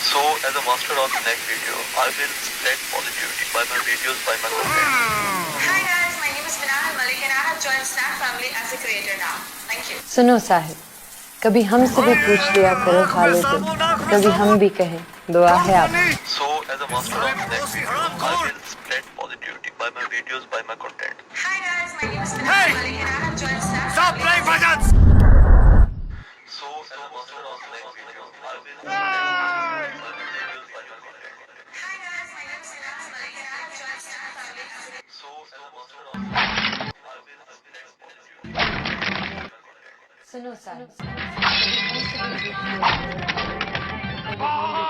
So, as a master of the next video, I will spread positivity by my videos, by my content. Hi guys, my name is Minahal Malik and I have joined Snap Family as a creator now. Thank you. सुनो साहिब, कभी हमसे भी पूछ लिया करो हाल से, कभी हम भी कहें दुआ है आप। So, as a master of the next video, I will spread positivity by my videos, by my content. Hi guys, my name is Minahal Malik and I have joined Snap Stop Family. playing bhajans! So, as a master of the next video, I will spread positivity by my videos, by my content. Hi guys, my name is Minahal Malik and I have joined Snap Family as a So, as a master of the next video, I will spread positivity by my videos, by my content. सुनो साहिब, कभी हमसे भी पूछ लिया करो, कभी हम भी